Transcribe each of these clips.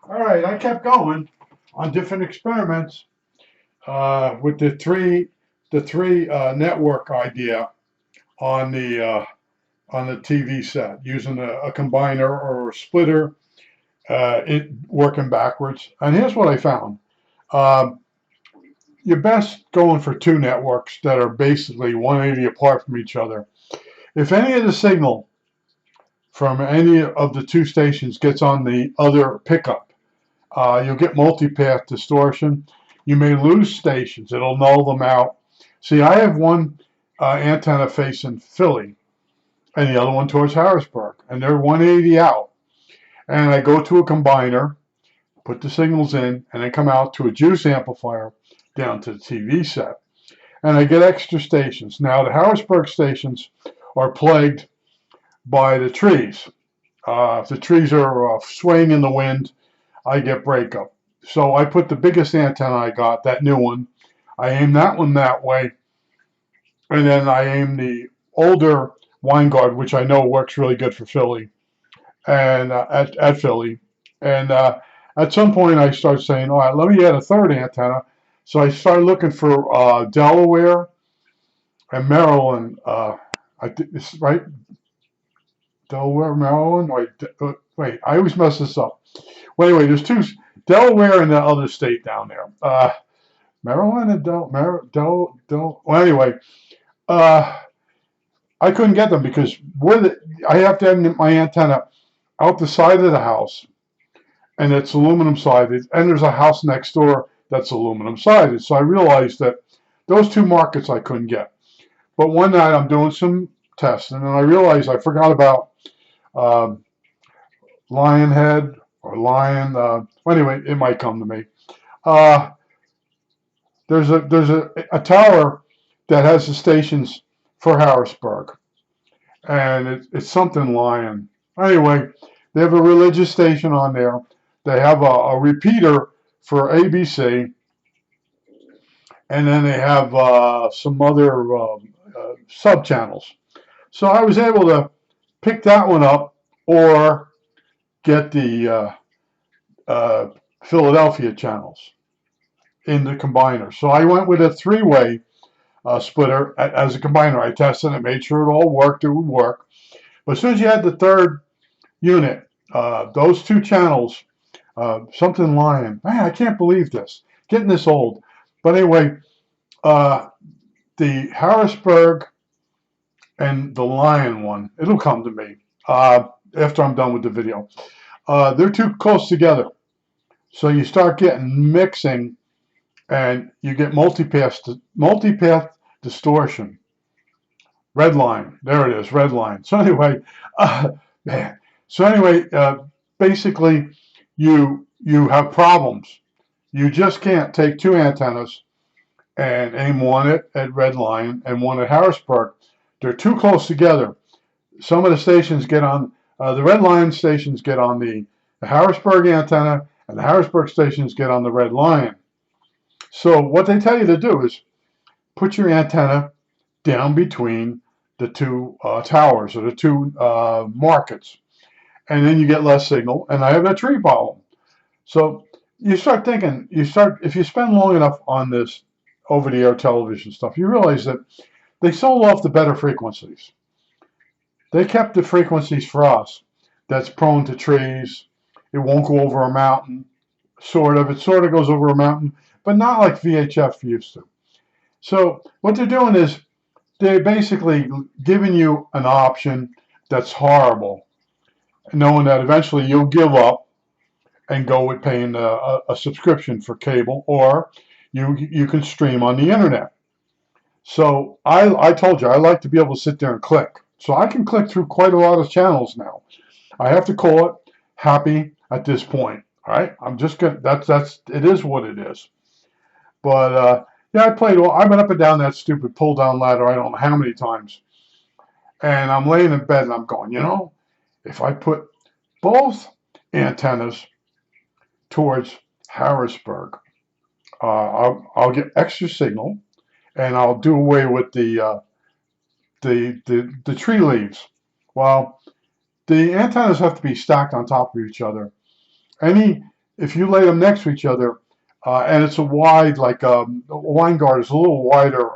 All right, I kept going on different experiments with the three network idea on the TV set using a combiner or a splitter, it working backwards. And here's what I found: um, you're best going for two networks that are basically 180 apart from each other. If any of the signal from any of the two stations gets on the other pickup, you'll get multipath distortion. You may lose stations. It'll null them out. See, I have one antenna facing Philly and the other one towards Harrisburg, and they're 180 out. And I go to a combiner, put the signals in, and then come out to a juice amplifier down to the TV set. And I get extra stations. Now, the Harrisburg stations are plagued by the trees. If the trees are swaying in the wind, I get breakup. So I put the biggest antenna I got, that new one. I aim that one that way, and then I aim the older Winegard, which I know works really good for Philly and at Philly. And at some point, I started saying, "All right, let me add a third antenna." So I started looking for Delaware and Maryland. It's right, Delaware, Maryland. Wait, I always mess this up. Well, anyway, there's two, Delaware and the other state down there. Maryland and well, anyway, uh, I couldn't get them because I have to have my antenna out the side of the house, and it's aluminum sided, and there's a house next door that's aluminum sided. So I realized that those two markets I couldn't get. But one night I'm doing some testing, and I realized I forgot about um, Lionhead or Lion. Well, anyway, it might come to me. Uh, there's a tower that has the stations for Harrisburg, and it's something Lion. Anyway, they have a religious station on there. They have a repeater for ABC, and then they have some other sub channels. So I was able to pick that one up or get the uh, Philadelphia channels in the combiner. So I went with a three-way splitter as a combiner. I tested it, made sure it all worked, it would work. But as soon as you had the third unit, those two channels, something Lion. Man, I can't believe this. Getting this old. But anyway, uh, the Harrisburg and the Lion one, it'll come to me after I'm done with the video. They're too close together. So you start getting mixing and you get multipath distortion. Red line. There it is, red line. So anyway, man. So anyway, basically, you have problems. You just can't take two antennas and aim one at Red Line and one at Harrisburg. They're too close together. Some of the stations get on the Red Line stations get on the Harrisburg antenna, and the Harrisburg stations get on the Red Line. So what they tell you to do is put your antenna down between the two towers or the two markets, and then you get less signal. And I have a tree problem. So you start thinking, if you spend long enough on this over-the-air television stuff, you realize that they sold off the better frequencies. They kept the frequencies for us that's prone to trees. It won't go over a mountain. Sort of. It sort of goes over a mountain, but not like VHF used to. So what they're doing is they're basically giving you an option that's horrible, knowing that eventually you'll give up and go with paying a subscription for cable, or you can stream on the internet. So I told you I like to be able to sit there and click. So I can click through quite a lot of channels now. I have to call it happy at this point. All right, I'm just gonna. That's it is what it is. But yeah, I went up and down that stupid pull down ladder. I don't know how many times. And I'm laying in bed and I'm going, if I put both antennas towards Harrisburg, I'll get extra signal, and I'll do away with the tree leaves. Well, the antennas have to be stacked on top of each other. Any if you lay them next to each other, and it's a wide, like a wine guard is a little wider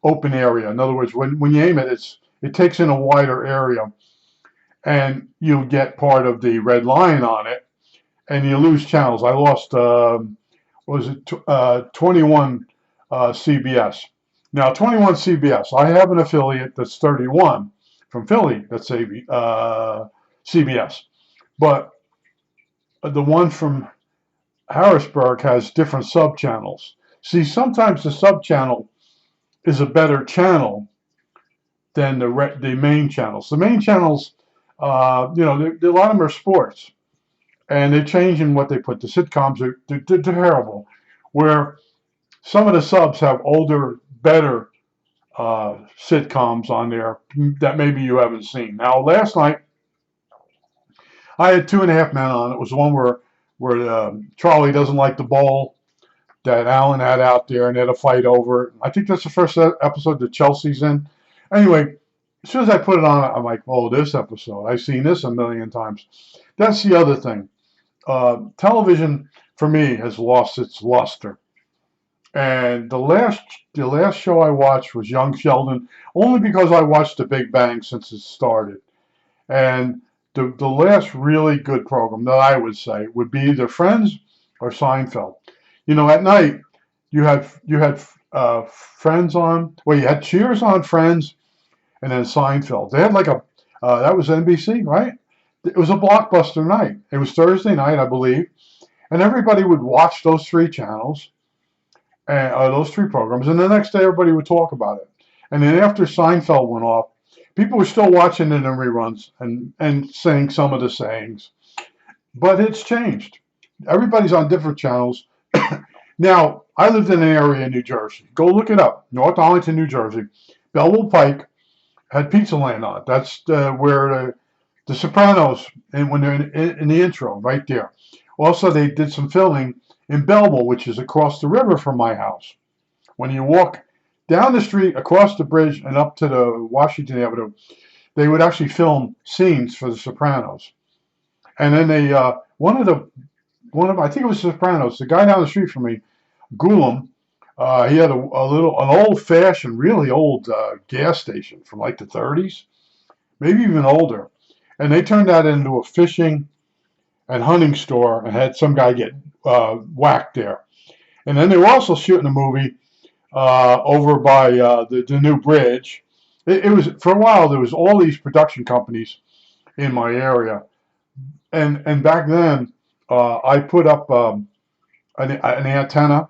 open area. In other words, when you aim it, it takes in a wider area, and you get part of the red line on it, and you lose channels. I lost, what was it, 21 CBS. Now, 21 CBS, I have an affiliate that's 31 from Philly that's CBS, but the one from Harrisburg has different sub channels. See, sometimes the sub channel is a better channel than the main channels. The main channels, a lot of them are sports, and they're changing what they put. The sitcoms they're terrible. Where some of the subs have older, better sitcoms on there that maybe you haven't seen. Now, last night I had 2.5 Men on. It was the one where Charlie doesn't like the bowl that Alan had out there, and they had a fight over it. I think that's the first episode that Chelsea's in. Anyway, as soon as I put it on, I'm like, oh, this episode. I've seen this a million times. That's the other thing. Television, for me, has lost its luster. And the last show I watched was Young Sheldon, only because I watched The Big Bang since it started. And the last really good program that I would say would be either Friends or Seinfeld. At night you had Friends on. Well, you had Cheers on, Friends, and then Seinfeld. They had like that was NBC, right? It was a blockbuster night. It was Thursday night, I believe, and everybody would watch those three channels and those three programs, and the next day everybody would talk about it. And then after Seinfeld went off, people were still watching it in reruns and saying some of the sayings, but it's changed. Everybody's on different channels. Now, I lived in an area in New Jersey. Go look it up. North Arlington, New Jersey. Belleville Pike had Pizza Land on it. That's where the Sopranos, and when they're in the intro, right there. Also, they did some filming in Belleville, which is across the river from my house. When you walk down the street, across the bridge, and up to the Washington Avenue, they would actually film scenes for the Sopranos. And then they, one of I think it was Sopranos, the guy down the street from me, Goulam, he had an old-fashioned, really old gas station from like the 30s, maybe even older. And they turned that into a fishing and hunting store and had some guy get whacked there. And then they were also shooting a movie over by the new bridge. It was, for a while, there was all these production companies in my area. And back then, I put up an antenna,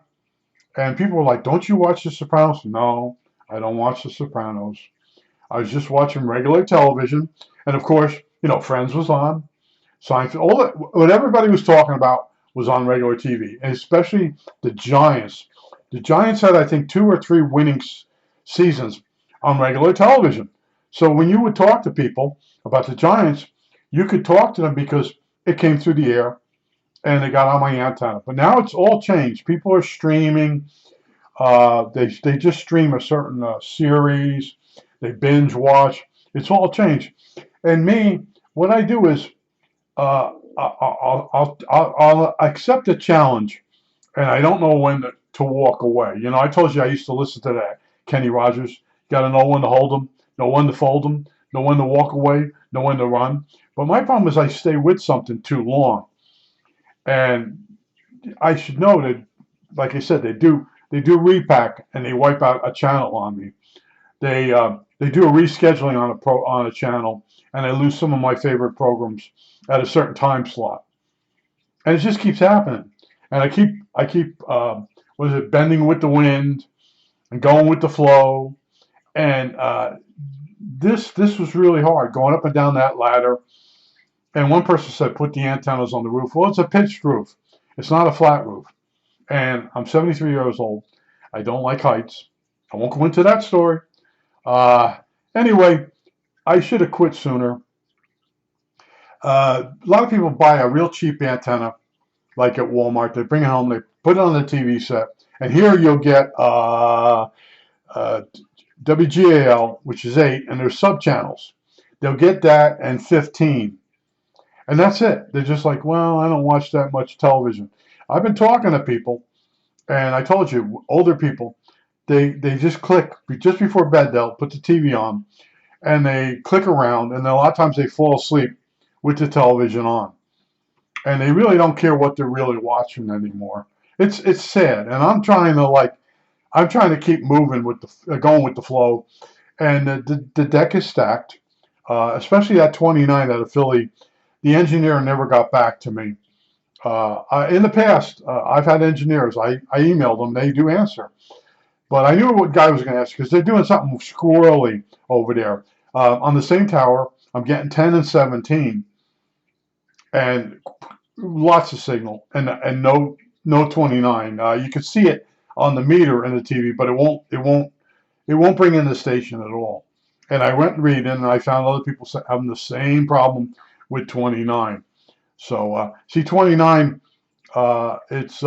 and people were like, don't you watch The Sopranos? No, I don't watch The Sopranos. I was just watching regular television. And of course, Friends was on. Seinfeld, what everybody was talking about was on regular TV, and especially the Giants. The Giants had, I think, 2 or 3 winning seasons on regular television. So when you would talk to people about the Giants, you could talk to them because it came through the air and they got on my antenna. But now it's all changed. People are streaming. They just stream a certain series. They binge watch. It's all changed. And me, what I do is I'll accept a challenge, and I don't know when to walk away. I told you I used to listen to that Kenny Rogers. You got to know when to hold them, know when to fold them, know when to walk away, know when to run. But my problem is I stay with something too long, and I should know that, like I said, they do repack and they wipe out a channel on me. They do a rescheduling on a channel, and I lose some of my favorite programs at a certain time slot, and it just keeps happening. And I keep bending with the wind and going with the flow, and this was really hard going up and down that ladder. And one person said, put the antennas on the roof. Well, it's a pitched roof. It's not a flat roof. And I'm 73 years old. I don't like heights. I won't go into that story. Anyway, I should have quit sooner. A lot of people buy a real cheap antenna, like at Walmart. They bring it home, they put it on the TV set, and here you'll get WGAL, which is 8, and there's sub-channels. They'll get that and 15. And that's it. They're just like, well, I don't watch that much television. I've been talking to people, and I told you, older people, they just click just before bed. They'll put the TV on and they click around, and then a lot of times they fall asleep with the television on, and they really don't care what they're really watching anymore. It's sad, and I'm trying to keep moving with going with the flow, and the deck is stacked, especially at 29 at a Philly. The engineer never got back to me. In the past, I've had engineers. I emailed them. They do answer. But I knew what guy was going to ask because they're doing something squirrely over there. On the same tower, I'm getting 10 and 17 and lots of signal and no 29. You can see it on the meter in the TV, but it won't bring in the station at all. And I went reading and I found other people having the same problem with 29. So see 29, it's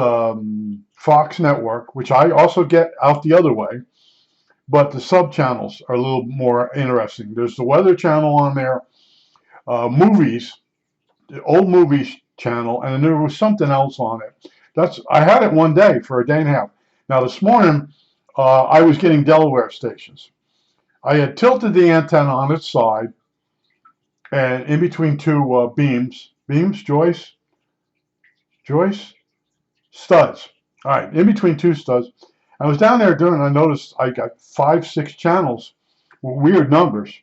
Fox Network, which I also get out the other way, but the sub channels are a little more interesting. There's the Weather Channel on there, movies, the old movies channel, and there was something else on it. I had it one day for a day and a half. Now this morning, I was getting Delaware stations. I had tilted the antenna on its side, and in between two Joyce, studs. All right, in between two studs. I was down there doing, I noticed I got 5, 6 channels with weird numbers.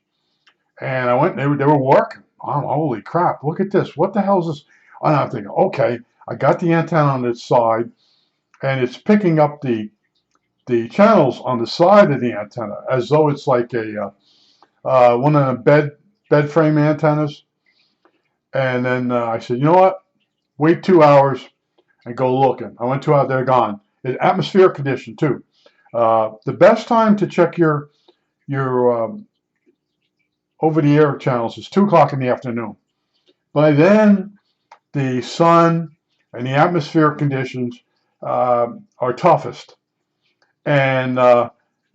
And I went, they were working. Oh, holy crap, look at this. What the hell is this? And I'm thinking, okay, I got the antenna on its side, and it's picking up the channels on the side of the antenna as though it's like a one of the bed frame antennas. And then I said, you know what? Wait 2 hours and go looking. I went 2 hours, they're gone. It's atmospheric condition too. The best time to check your over-the-air channels is 2 o'clock in the afternoon. By then, the sun and the atmospheric conditions are toughest. And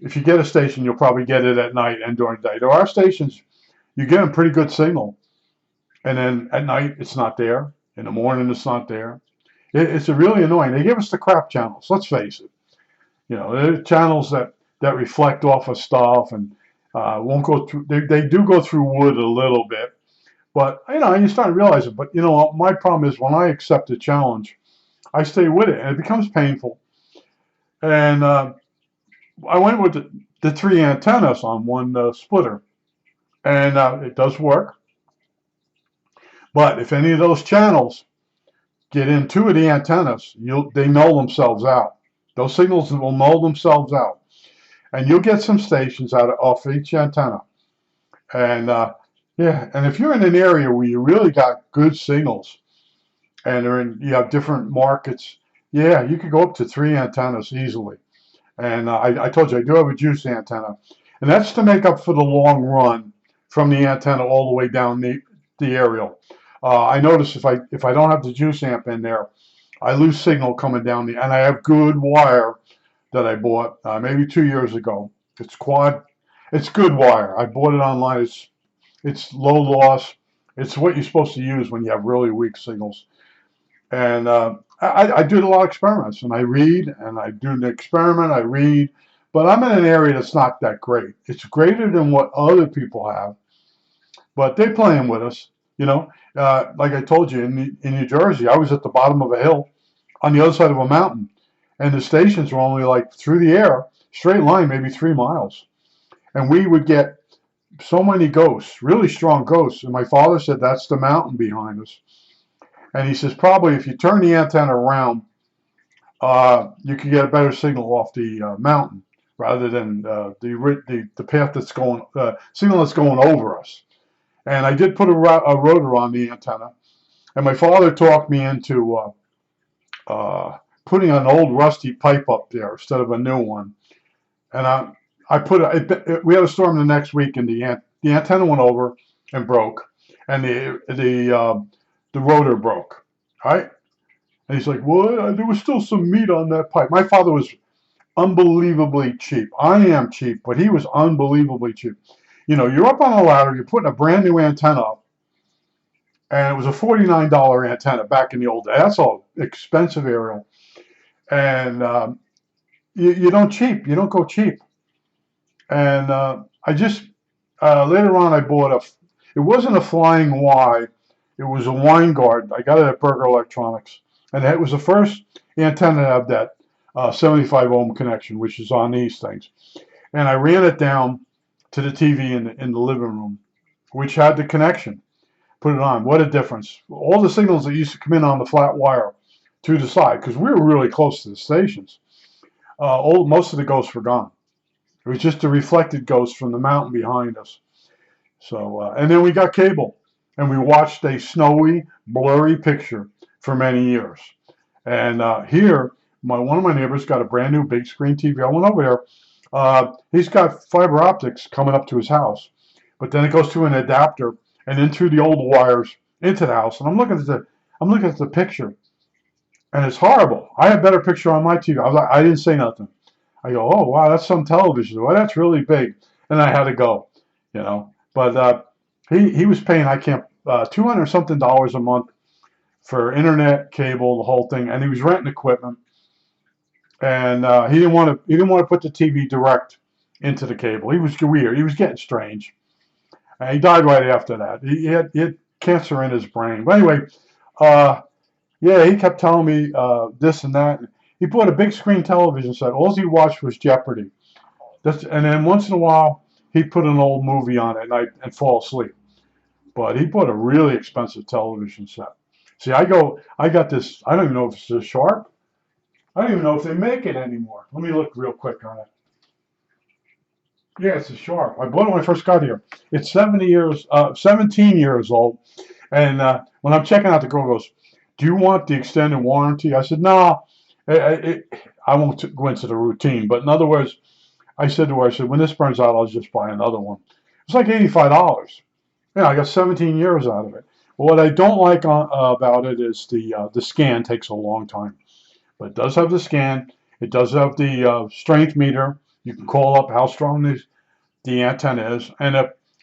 if you get a station, you'll probably get it at night and during the day. There are stations you get a pretty good signal, and then at night it's not there. In the morning it's not there. It's really annoying. They give us the crap channels. Let's face it. You know, they're channels that reflect off of stuff and won't go through. They do go through wood a little bit, but you start to realize it. But my problem is when I accept a challenge, I stay with it, and it becomes painful. And I went with the 3 antennas on one splitter, and it does work. But if any of those channels get in 2 of the antennas, they null themselves out. Those signals will null themselves out, and you'll get some stations off each antenna. And and if you're in an area where you really got good signals, and you have different markets, you could go up to 3 antennas easily. And I told you I do have a juice antenna, and that's to make up for the long run from the antenna all the way down the aerial. I notice if I don't have the juice amp in there, I lose signal coming down and I have good wire that I bought maybe 2 years ago. It's good wire. I bought it online. It's low loss. It's what you're supposed to use when you have really weak signals. And I do a lot of experiments, and I read, and I do an experiment, I read, but I'm in an area that's not that great. It's greater than what other people have, but they're playing with us. Like I told you, in New Jersey, I was at the bottom of a hill on the other side of a mountain, and the stations were only like through the air, straight line, maybe 3 miles. And we would get so many ghosts, really strong ghosts. And my father said, that's the mountain behind us. And he says, probably if you turn the antenna around, you can get a better signal off the mountain rather than the path that's going, signal that's going over us. And I did put a rotor on the antenna. And my father talked me into putting an old rusty pipe up there instead of a new one. And we had a storm the next week, and the antenna went over and broke, and the rotor broke. Right? And he's like, well, there was still some meat on that pipe. My father was unbelievably cheap. I am cheap, but he was unbelievably cheap. You're up on a ladder, you're putting a brand new antenna up, and it was a $49 antenna back in the old days. That's all expensive aerial, and you don't cheap. You don't go cheap. And I just later on I bought a. It wasn't a Flying Y. It was a Winegard. I got it at Berger Electronics, and it was the first antenna to have that 75 ohm connection, which is on these things. And I ran it down to the TV in the living room, which had the connection. Put it on. What a difference! All the signals that used to come in on the flat wire to the side, because we were really close to the stations. Most of the ghosts were gone. It was just a reflected ghost from the mountain behind us. So, and then we got cable, and we watched a snowy, blurry picture for many years. And here, one of my neighbors got a brand new big screen TV. I went over there. He's got fiber optics coming up to his house, but then it goes to an adapter and then through the old wires into the house. And I'm looking at the picture, and it's horrible. I have a better picture on my TV. I didn't say nothing. I go, oh wow, that's some television. Well, that's really big, and I had to go, you know. But he was paying $200 something a month for internet, cable, the whole thing, and he was renting equipment. And he didn't want to put the TV direct into the cable. He was weird. He was getting strange. And he died right after that. He had cancer in his brain. But anyway, yeah, he kept telling me this and that. He bought a big screen television set. All he watched was Jeopardy. And then once in a while, he'd put an old movie on at night and fall asleep. But he bought a really expensive television set. See, I got this, I don't even know if it's a Sharp. I don't even know if they make it anymore. Let me look real quick on it. Yeah, it's a Sharp. I bought it when I first got here. It's 17 years old. And when I'm checking out, the girl goes, do you want the extended warranty? I said, no, I won't go into the routine. But in other words, I said to her, I said, when this burns out, I'll just buy another one. It's like $85. Yeah, I got 17 years out of it. Well, what I don't like about it is the scan takes a long time. But it does have the scan. It does have the strength meter. You can call up how strong the antenna is. And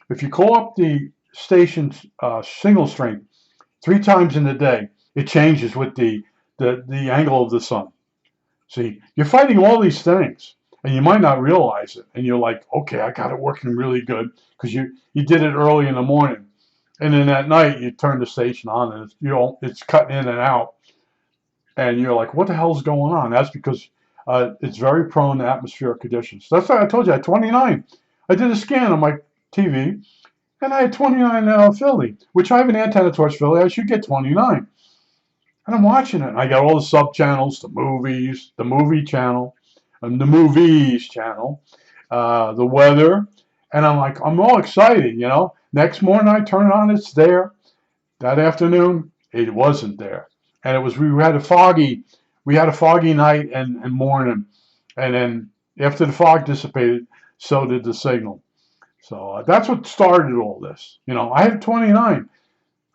if you call up the station's signal strength 3 times in the day, it changes with the angle of the sun. See, you're fighting all these things, and you might not realize it. And you're like, okay, I got it working really good because you did it early in the morning. And then at night, you turn the station on, and it's cutting in and out. And you're like, what the hell's going on? That's because it's very prone to atmospheric conditions. That's why I told you I had 29. I did a scan on my TV, and I had 29 Philly, which I have an antenna towards Philly. I should get 29. And I'm watching it. And I got all the sub channels, the movies, the movie channel, and the movies channel, the weather. And I'm like, I'm all excited, you know. Next morning I turn it on, it's there. That afternoon, it wasn't there. And we had a foggy night and morning. And then after the fog dissipated, so did the signal. So that's what started all this. You know, I have 29.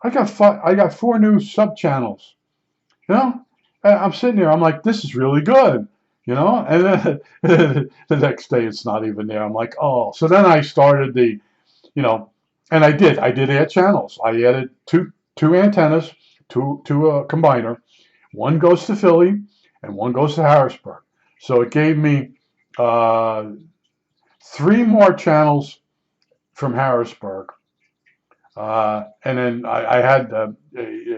I got 4 new sub channels. You know, I'm sitting there. I'm like, this is really good. You know, and then the next day it's not even there. I'm like, oh. So then I started and I did add channels. I added two antennas to a combiner. One goes to Philly and one goes to Harrisburg. So it gave me 3 more channels from Harrisburg. And then I had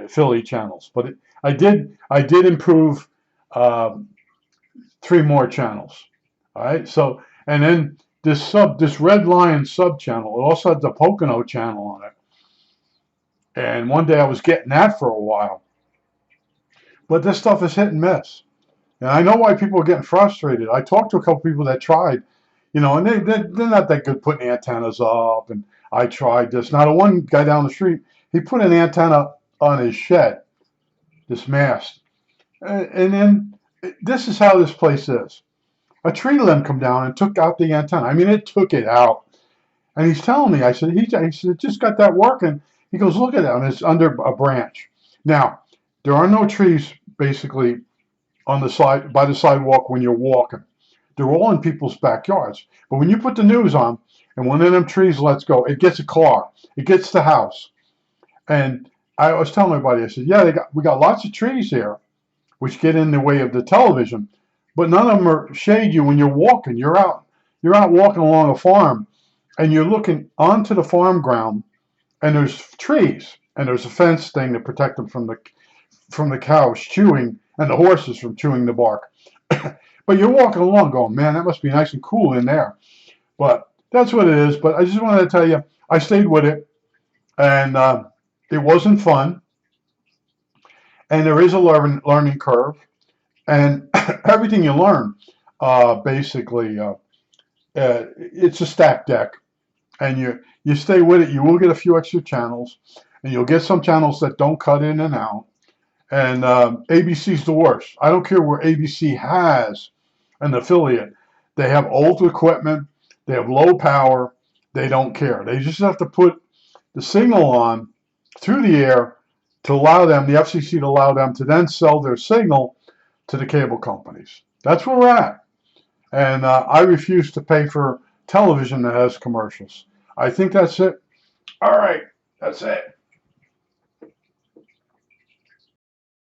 Philly channels, but I did improve 3 more channels. All right. So and then this Red Lion sub channel, it also had the Pocono channel on it. And one day I was getting that for a while. But this stuff is hit and miss. And I know why people are getting frustrated. I talked to a couple people that tried, you know, and they're not that good putting antennas up. And I tried this. Now, the one guy down the street, he put an antenna on his shed, this mast. And then this is how this place is. A tree limb come down and took out the antenna. I mean, it took it out. And he's telling me, I said, he said, just got that working. He goes, look at that. And it's under a branch. Now, there are no trees basically on the side by the sidewalk when you're walking. They're all in people's backyards. But when you put the news on and one of them trees lets go, it gets a car. It gets the house. And I was telling everybody, I said, yeah, we got lots of trees here, which get in the way of the television, but none of them are shade you when you're walking. You're out walking along a farm, and you're looking onto the farm ground, and there's trees, and there's a fence thing to protect them from the cows chewing and the horses from chewing the bark. But you're walking along, going, man, that must be nice and cool in there. But that's what it is. But I just wanted to tell you, I stayed with it, and it wasn't fun, and there is a learning curve, and everything you learn, basically, it's a stack deck, and you stay with it. You will get a few extra channels, and you'll get some channels that don't cut in and out. And ABC's the worst. I don't care where ABC has an affiliate. They have old equipment. They have low power. They don't care. They just have to put the signal on through the air to allow them, the FCC to allow them to then sell their signal to the cable companies. That's where we're at. And I refuse to pay for television that has commercials. I think that's it. All right, that's it.